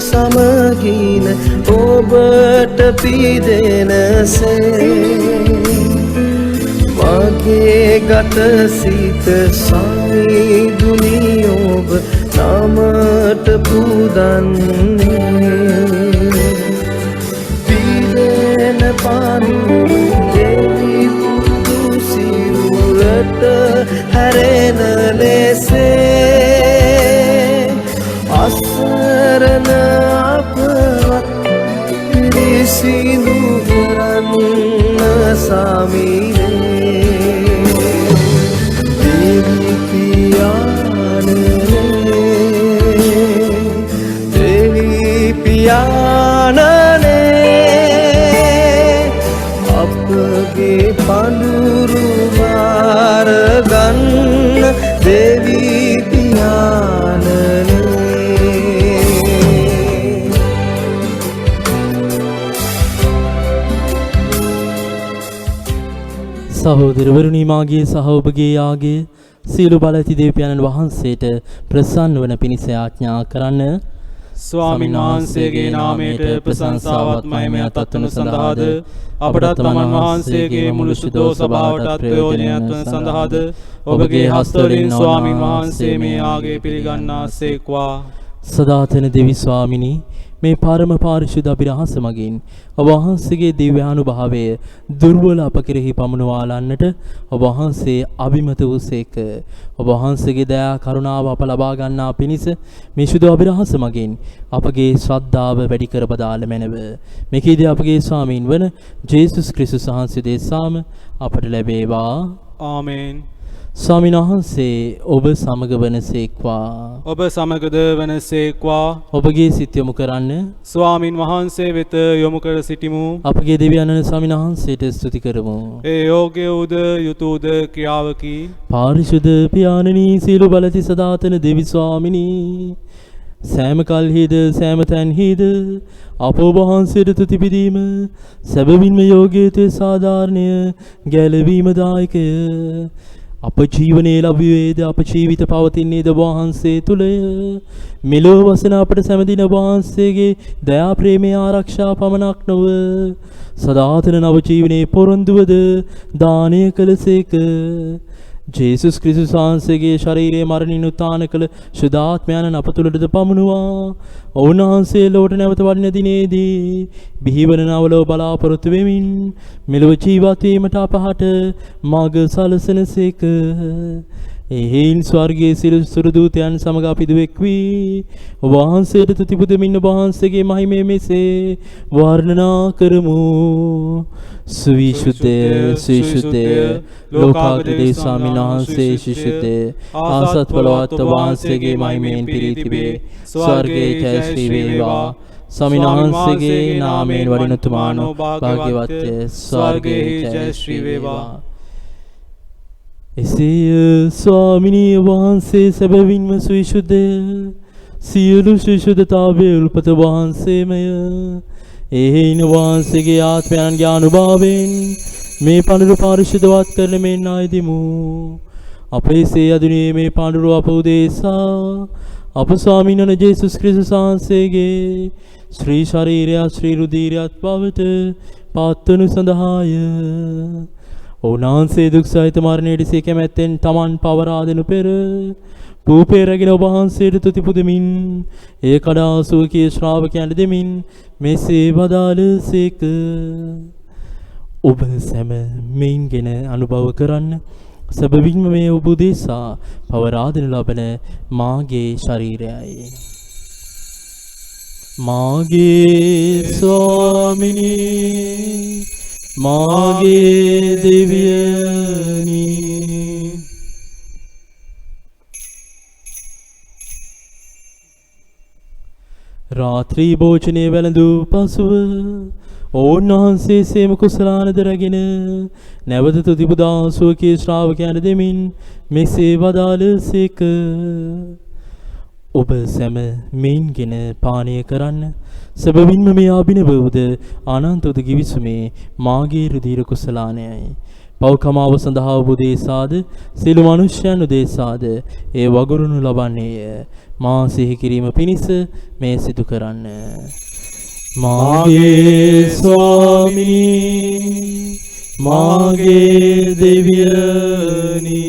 සමගින ඔබට පිදෙනසේ මගේ ගත සිත සමිදුනි ඔබ නමට පුදන්නේ පිදෙන පඳුරු දෙවි පුදු සිරුරට හැරෙන ලෙසේ අසරණ අපවත් පිරිසිදු කරන්න සාමිනේ දෙවි පියාණනේ අපගේ පඳුරු මාර ගන්න දෙවි පියාණනේ සහෝදරවරුනි, මාගේ සහ ඔබගේ යාගේ සියලු බල ඇති දෙවියන්න් වහන්සේට ප්‍රසන්න වන පිණිස යාඥා කරන්න. ස්වාමීන් වහන්සේගේ නාමයට ප්‍රශංසාවත් මහිමයත් අත්වන සඳහාද අපටත් තමන් වහන්සේගේ මුළු ශුද්ධ සභාවටත් ප්‍රයෝජනයක් වන සඳහාද ඔබගේ හස්තවලින් ස්වාමීන් වහන්සේ මේ යාගේ පිළිගන්නාසේක්වා. සදාතන දෙවි ස්වාමිනී, මේ පරම පාරිශුද්ධ අභිරහස මගින් ඔබ වහන්සේගේ දිව්‍යානුභාවය දුර්වල අප කෙරෙහි පමුණවාලන්නට ඔබ වහන්සේ අභිමත වූසේක. ඔබ වහන්සේගේ දයා කරුණාව අප ලබා ගන්නා පිණිස මේ සුදු අභිරහස මගින් අපගේ ශ්‍රද්ධාව වැඩි කර බදාල මැනව. මේකීදී අපගේ ස්වාමීන් වන ජේසුස් ක්‍රිස්තුස් වහන්සේ දේශාම අපට ලැබේවා. ආමේන්. ස්වාමීන් වහන්සේ ඔබ සමග වනසේක්වා. ඔබ සමගද වනසේක්වා. ඔබගේ සිත යොමු කරන්න. ස්වාමින් වහන්සේ වෙත යොමු කර සිටිමු. අපගේ දෙවියන් ස්වාමීන් වහන්සේට ස්තුති කරමු. ඒ යෝග්‍ය උද යුතුයද ක්‍රියාවකි. පාරිශුද්ධ පියාණනි, සීල බලති සදාතන දෙවි ස්වාමිනී, සෑම කල්හිද සෑම තැන්හිද අප ඔබ වහන්සේට තුති පිදීම සැබවින්ම යෝග්‍යත්වයේ සාධාරණය ගැලවීම දායකය. අප ජීවනයේ ලැබුවේද අප ජීවිත පවතින්නේද වහන්සේ තුලය. මෙලොව වසන අපට සැමදින වහන්සේගේ දයා ප්‍රේමයේ ආරක්ෂා පමණක් නොව සදාතන නව ජීවනයේ පොරොන්දුවද දානය කළසේක. ජේසුස් ක්‍රිස්තුස් වහන්සේගේ ශරීරයේ මරණින් උත්ථාන කළ ශුද්ධාත්මයන් අප තුළටද පමුණුවා. ඔවුන්වහන්සේ ලොවට නැවත වඩින දිනේදී බිහිවන නවලව බලාපොරොත්තු වෙමින් මෙලොව ජීවත් වීමට අපහට මඟ සලසනසේක. එහෙයින් ස්වර්ගයේ සියලු සුරදූතයන් සමග අපි දුෙක් වී වහන්සේට තුති පුදමින් වහන්සේගේ මහිමය මෙසේ වර්ණනා කරමු. සුවිශුද්ධ සුවිශුද්ධ ලෝකාග්‍රදී ස්වාමීන් වහන්සේ ශිෂ්‍යතේ ආසත් බලවත් වහන්සේගේ මහිමයෙන් පිරී තිබේ. ස්වර්ගයේ ජය ශ්‍රී වේවා. ස්වාමීන් වහන්සේගේ නාමයෙන් වඩින තුමාණෝ භාග්‍යවත්ය. ස්වර්ගයේ ජය ශ්‍රී වේවා. එසේය ස්වාමිනී වහන්සේ සැබවින්ම සුවිශුද්ධය. සියලු ශිෂ්‍යතාවයේ උල්පත වහන්සේමය. එහෙයින් වහන්සේගේ ආත්මයන්ගේ අනුභවයෙන් මේ පඬුරු පරිශුද්ධවත් කරන මෙන් ආයදිමු. අපේ සේ අදුනේ මේ පඬුරු අප උදෙසා අප ස්වාමීන් වහන්සේ ජේසුස් ක්‍රිස්තුස් වහන්සේගේ ශ්‍රී ශරීරයත් ශ්‍රී රුධිරයත් බවට පත්වනු සඳහාය. ඔවුන්වහන්සේ දුක් සහිත මරණයට සිය කැමැත්තෙන් තමන් පවරා දෙනු පෙර පූපේ රැගෙන ඔබ වහන්සේට තුති පුදමින් ඒ කඩා සුවකී ශ්‍රාවකයන්ට දෙමින් මෙසේ වදාළසේක. ඔබ සැම මෙයින්ගෙන අනුභව කරන්න. සැබවින්ම මේ ඔබ උදෙසා පවරා දෙනු ලබන මාගේ ශරීරයයි. මාගේ ස්වාමිනී මාගේ දෙවියනි. රාත්‍රී භෝජනය වැළඳූ පසුව ඔවුන්වහන්සේ සේම කුසලානද රැගෙන නැවත තුති පුදා සුවකී ශ්‍රාවකයන්ට දෙමින් මෙසේ වදාළසේක. ඔබ සැම මෙයින්ගෙන පානය කරන්න. සැබවින්ම මේ අභිනව වූද අනන්ත උද ගිවිසුමේ මාගේ රුධිර කුසලානයයි. පව්කමාව සඳහා ඔබ උදෙසාද සියලු මනුෂ්‍යයන් උදෙසාද ඒ වගුරුණු ලබන්නේය. මා සිහි කිරීම පිණිස මේ සිදු කරන්න. මාගේ ස්වාමී මාගේ දෙවියනි.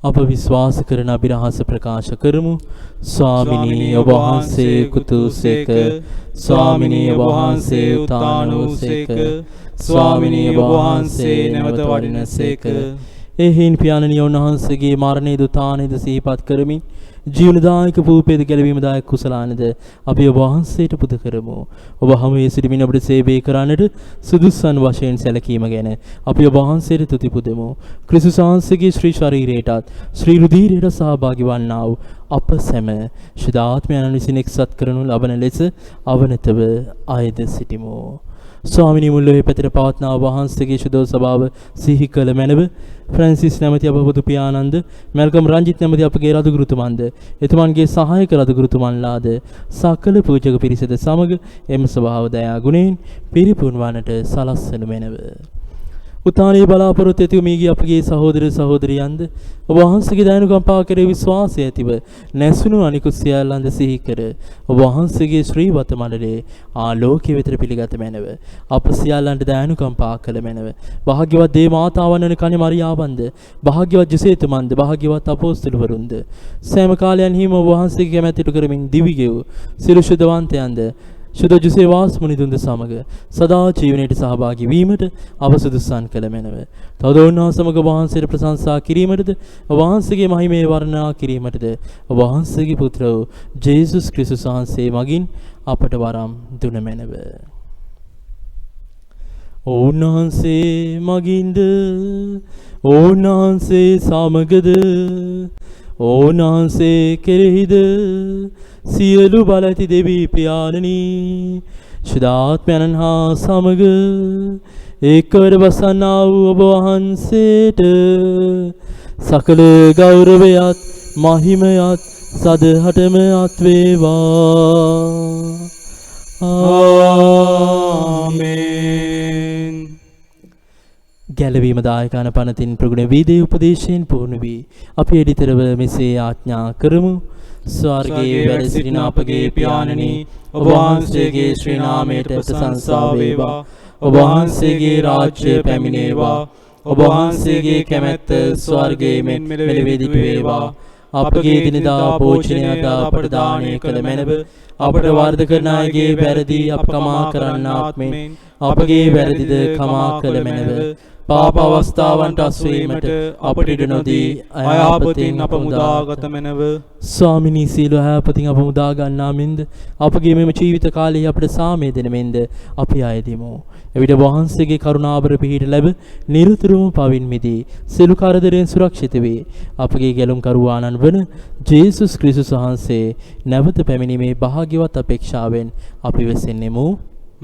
අප විශ්වාස කරන අභිරහස ප්‍රකාශ කරමු. ස්වාමිනී ඔබ වහන්සේ කුතුසේක. ස්වාමිනී ඔබ වහන්සේ උතානෝසේක. ස්වාමිනී ඔබ වහන්සේ නැවත වඩිනසේක. එහින් පියාණනි වහන්සේගේ මරණේ දුතානේද සිහිපත් කරමින් ජීවනදායක පූපේද ගැලවීමදායක කුසලානද අපි ඔබ වහන්සේට පුද කරමු. ඔබ හැමේ සිටමින් ඔබට සේවය කරන්නට සුදුසුන් වශයෙන් සැලකීම ගැන අපි ඔබ වහන්සේට තුති පුදමු. ක්‍රිස්තුස් වහන්සේගේ ශ්‍රී ශරීරයටත් ශ්‍රී රුධිරයට සහභාගී වන්නා වූ අප සැම ශුද්ධාත්මයන් විසින් එක්සත් කරනු ලබන ලෙස අවනතව ආයද සිටිමු. ස්වාමිනී මුල්ලේ පැතර පවත්නා වහන්සේගේ ශුද්ධ ස්වභාව සිහි කළ මැනව ෆ්‍රැන්සිස් නැමැති අප බුදු පියාණන්ද මල්කම් රංජිත් නැමැති අපගේ රදගුරුතුමන්ද එතුමන්ගේ සහායක රදගුරුතුමන්ලාද සකල පූජක පිරිසද සමග එම ස්වභාව දයා ගුණයෙන් පිරිපුන් වන්නට සලස්වනු මැනව. උතානේ බලාපොරොත්තු ඇතිව මියගිය අපගේ සහෝදර සහෝදරියන්ද ඔබ වහන්සේගේ දයනුකම්පා කෙරෙහි විශ්වාසය ඇතිව නැසුණු අනිකුත් සියල්ලන්ද සිහි කර ඔබ වහන්සේගේ ශ්‍රීවත මණ්ඩලයේ ආලෝකයේ වෙතට පිළිගත මැනව. අප සියල්ලන්ට දයනුකම්පා කළ මැනව. භාග්‍යවත් දේ මාතාවන් වන කණි මරියාවන්ද භාග්‍යවත් ජොසේතුමන්ද භාග්‍යවත් අපොස්තලවරුන්ද සෑම කාලයන්හිම ඔබ වහන්සේගේ කැමැත්තට කරමින් දිවිගෙව් සියලු ශුද්ධවන්තයන්ද ශුද්ධ ජොසේ වාස්මුනිදුන්ද සමග සදා ජීවනයේ සහභාගී වීමට අප සුදුසුසන් කළ මැනව. තවද උන්වහන්සේමග වහන්සේට ප්‍රශංසා කිරීමටද වහන්සේගේ මහිමේ වර්ණනා කිරීමටද වහන්සේගේ පුත්‍ර වූ ජේසුස් ක්‍රිස්තුස් වහන්සේ මගින් අපට වරම් දුන මැනව. උන්වහන්සේ මගින්ද උන්වහන්සේ සමගද උන්වහන්සේ කෙරෙහිද සියලු බල ඇති දෙවි පියාණනි ශුද්ධාත්මයන් හා සමග ඒකවර වසන්නා වූ ඔබ වහන්සේට සකල ගෞරවයත් මහිමයත් සදහටම අත්වේවා. ආමේන්. ගැලවීම දායකන පනතින් ප්‍රගුණ වීදේ උපදේශයෙන් පුහුණු වී අපි එඩිතරව මෙසේ ආඥා කරමු. ස්වර්ගයේ වැඩ සිටින අපගේ පියාණනි, ඔබ වහන්සේගේ ශ්‍රී නාමයට ප්‍රශංසා වේවා. ඔබ වහන්සේගේ රාජ්‍ය පැමිණේවා. ඔබ වහන්සේගේ කැමැත්ත ස්වර්ගයේ මෙන් මෙලෙවේදී වේවා. අපගේ දිනදා භෝජනය අද අපට දානය කළ මැනව. අපට වර්ධ කරන අයගේ වැරදි අප කමා කරන්නාක් මෙන් අපගේ වැරදිද කමා කළ මැනව. පාප අවස්ථාවන්ට අස්වීමට අපට ඉඩ නොදී අයහපතින් අප මුදාගත මැනව. ස්වාමිනී සීල අයහපතින් අප මුදා ගන්නා මෙන්ද අපගේ මෙම ජීවිත කාලයේ අපට සාමය දෙන මෙන්ද අපි අයදිමු. එවිට වහන්සේගේ කරුණාබර පිහිට ලැබ නිරතුරුවම පවින් මිදී සියලු කරදරෙන් සුරක්ෂිත වේ. අපගේ ගැලුම් කරුවාණන් වන ජේසුස් ක්‍රිස්තුස් වහන්සේ නැවත පැමිණීමේ භාග්‍යවත් අපේක්ෂාවෙන් අපි වෙසෙන්නෙමු.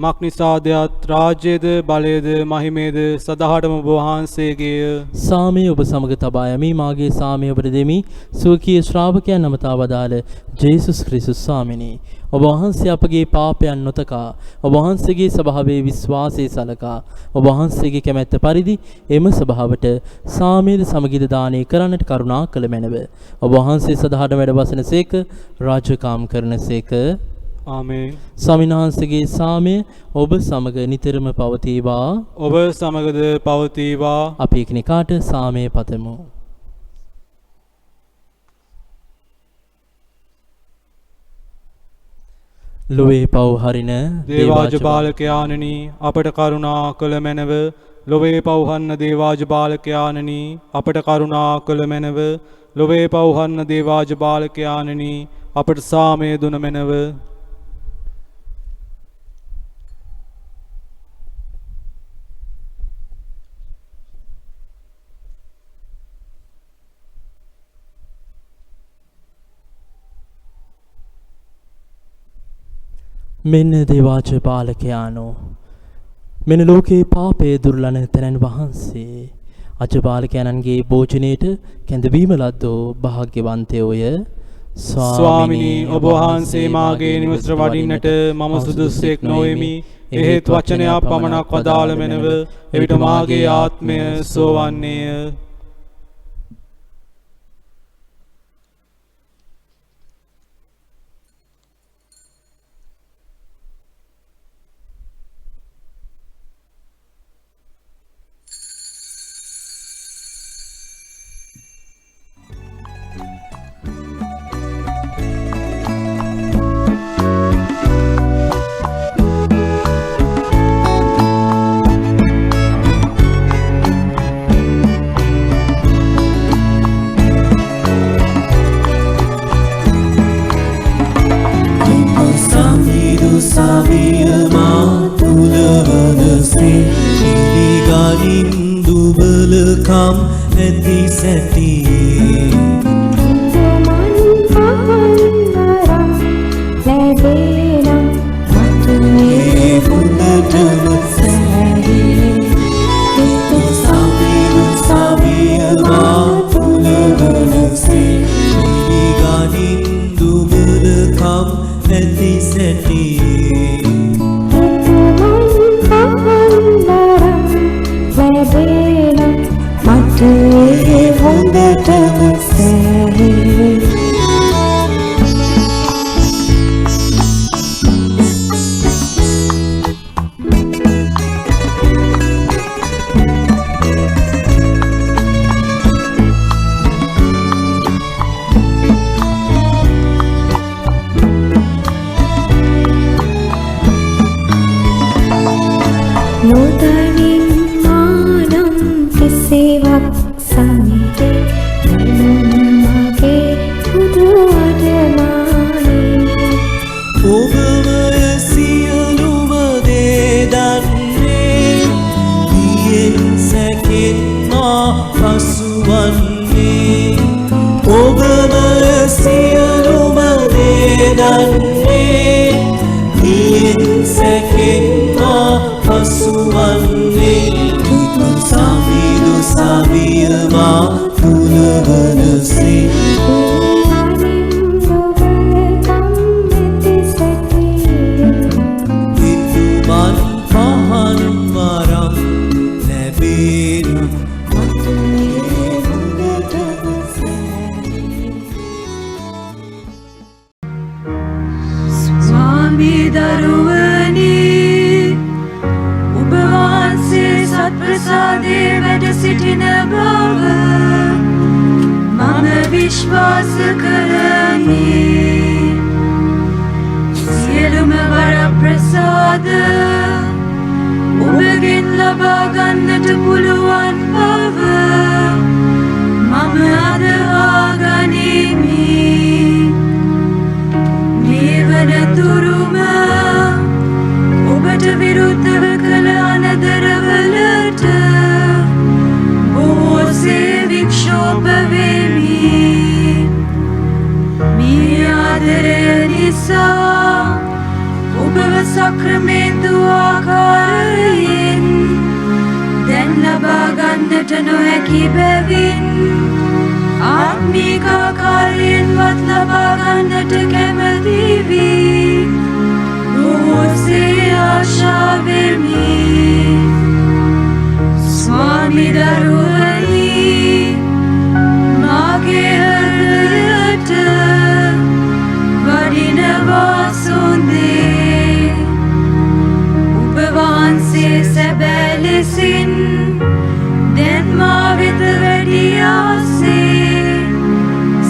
මක්නිසාදයත් රාජ්‍යද බලයද මහිමේද සදහටම ඔබ වහන්සේගේය. සාමය ඔබ සමග තබා යමි. මාගේ සාමය ඔබට දෙමි. ස්වකීය ශ්‍රාවකයන් නමතා වදාළ ජේසුස් ක්‍රිස්තුස් ස්වාමිනී, ඔබ වහන්සේ අපගේ පාපයන් නොතකා ඔබ වහන්සේගේ ස්වභාවයේ විශ්වාසය සලකා ඔබ වහන්සේගේ කැමැත්ත පරිදි එම ස්වභාවට සාමයේද සමගිද දානය කරන්නට කරුණා කළ මැනව. ඔබ වහන්සේ සදහට වැඩ වසනසේක රාජකාම් කරනසේක. ආමේන්. ස්වාමීන් වහන්සේගේ සාමය ඔබ සමග නිතරම පවතිවා. ඔබ සමගද පවතිවා. අපි එකිනෙකාට සාමය පතමු. ලොවේ පව් හරින දේවාජ බාලකයාණනි, අපට කරුණා කළ මැනව. ලොවේ පව්හන්න දේවාජ බාලකයාණනි, අපට කරුණා කළ මැනව. ලොවේ පව්හන්න දේවාජ බාලකයාණනි, අපට සාමය දුන මැනව. මෙන්න දේවාජ බාලකයානෝ, මෙන්න ලෝකේ පාපයේ දුර්ලන තැනන් වහන්සේ අජබාලකයන්ගේ භෝජනයේට කැඳවීම ලද්දෝ භාග්‍යවන්තයෝය. ස්වාමිනී, ඔබ වහන්සේ මාගේ නිවසට වඩින්නට මම සුදුස්සෙක් නොවෙමි. එහෙත් වචනයක් පමණක් වදාළ මැනව. එවිට මාගේ ආත්මය සෝවන්නේය. Second, දරුවනි ඔබ වහන්සේ සත්ප්‍රසාදයේ වැඩ සිටින බව මම විශ්වාස කරමි. සියලුම වරප්‍රසාද ඔබගෙන් ලබා ගන්නට පුළුවන් බව මම අදහා ගනිමි. මේ වනතුරුම ඔබට විරුද්ධව කළ අනදරවලට බොහෝසේ වික්ෂෝප වෙමි. මේ ආදරය නිසා ඔබව සක්‍රමේන්තු ආකාරයෙන් දැන් ලබා ගන්නට නොහැකි බැවින් ආත්මික ආකාරයෙන්වත් ලබා ගන්නට කැමති වී බොහෝසේ ආශා වෙමි. ස්වාමි දරුවනි මාගේ හෘදයට වඩිනවා සොඳේ. ඔබ වහන්සේ සැබෑ ලෙසින් දැන් මා වෙත වැඩි ආසේ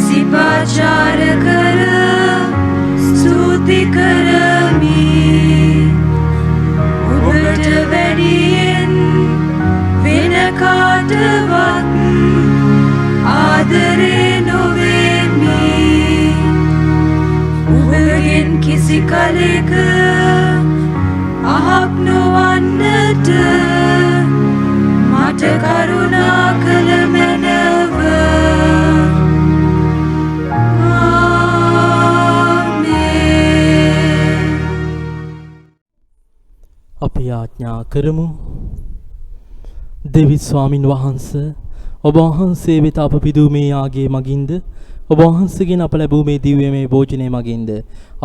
සිපාචාර කර ස්තුති කරමි. ඔබට වැඩියෙන් වෙන කාටවත් ආදරේ නොවෙමි. ඔබගෙන් කිසි කලෙක අහක් නොවන්නට මට කරුණා කළ මැනව. ආමේන්. අපි යාඥා කරමු. දෙවි ස්වාමින් වහන්සේ ඔබ වහන්සේ වෙත අප පිදූ මේ යාගේ මගින්ද ඔබ වහන්සේගෙන් අප ලැබූ මේ දිව්‍යමය භෝජනය මගින්ද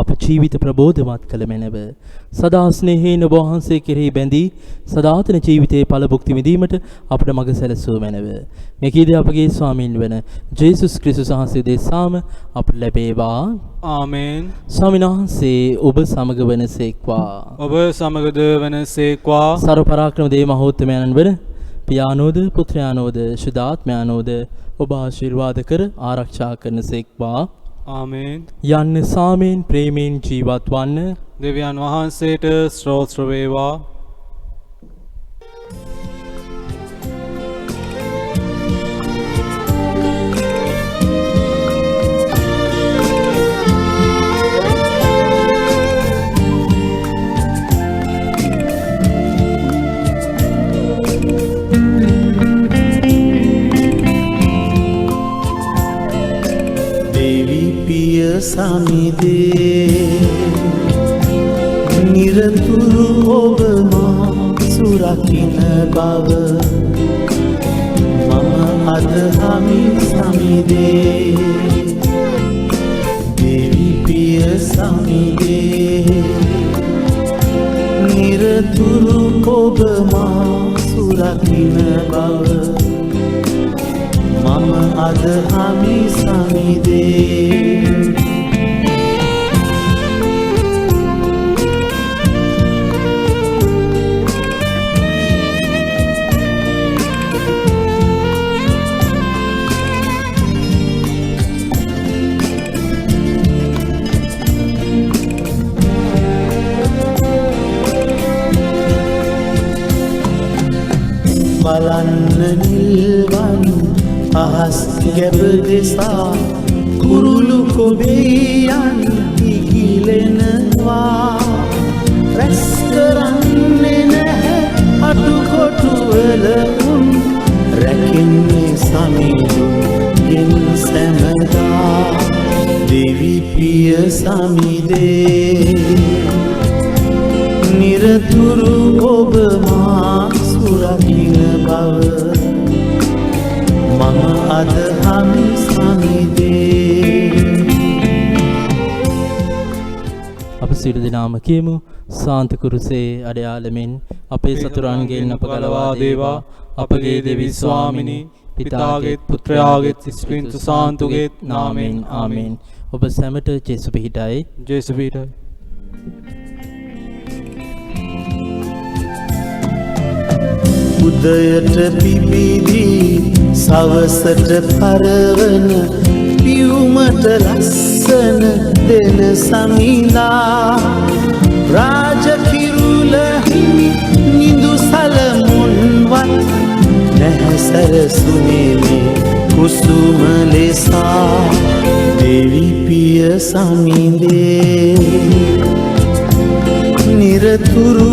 අප ජීවිත ප්‍රබෝධමත් කළ මැනව. සදා ස්නේහයෙන් ඔබ වහන්සේ කෙරෙහි බැඳී සදාතන ජීවිතයේ ඵල භුක්ති විඳීමට අපට මඟ සැලසූ මැනව. මේ කීද අපගේ ස්වාමින් වන ජේසුස් ක්‍රිස්තුස් වහන්සේ දෙසාම අපට ලැබේවා. ආමේන්. ස්වාමීන් වහන්සේ ඔබ සමග වනසේක්වා. ඔබ සමගද වනසේක්වා. සර්ව පරාක්‍රම දේ මහෝත්තමයන්න් වන පියානෝද පුත්‍රයානෝද ශුද්ධාත්මයානෝද ඔබ ආශිර්වාද කර ආරක්ෂා කරනසේක්වා. ආමේන්. යන්න සාමයෙන් ප්‍රේමයෙන් ජීවත් වන්න. දෙවියන් වහන්සේට ස්තෝත්‍ර වේවා. සමිදේ නිරතුරු ඔබ මා සුරකින්න බව මම අදහමි සමිදේ. දෙවි පිය සමිදේ නිරතුරු ඔබ මා සුරකින්න බව මම අදහමි සමිදේ. බලන්න නිල්වන් අහස් ගැබ දෙසා කුරුළු කොබියන් ඉගිලෙනවා. රැස් කරන්නේ නැහැ අටුකොටුවල උන් රැකෙන්නේ සමිඳුන්ගෙන් සැමදා. දෙවි පිය සමිදේ නිරතුරු ඔබ මා සුරකින්න බව මම අදහමි සමිදේ. අප සියලු දෙනාම කියමු. සාන්ත කුරුසේ අඩයාලමින් අපේ සතුරන්ගෙන් අප ගලවා දේවා. අපගේ දෙවි ස්වාමිනී පිතාගේත් පුත්‍රයාගේත් ස්පිරිතු සාන්තුගේත් නාමයෙන් ආමේන්. ඔබ සැමට ජේසු පිහිටයි. ජේසු පිහිටයි. උදයට පිබිදී සවසට පරවන පියුමට ලස්සන දෙන සමිඳා රාජකිරුල හිමි නිදු සලමුන්වත් නැහැසර සුනේමේ කුසුම ලෙසා දෙවි පිය සමිඳේ නිරතුරු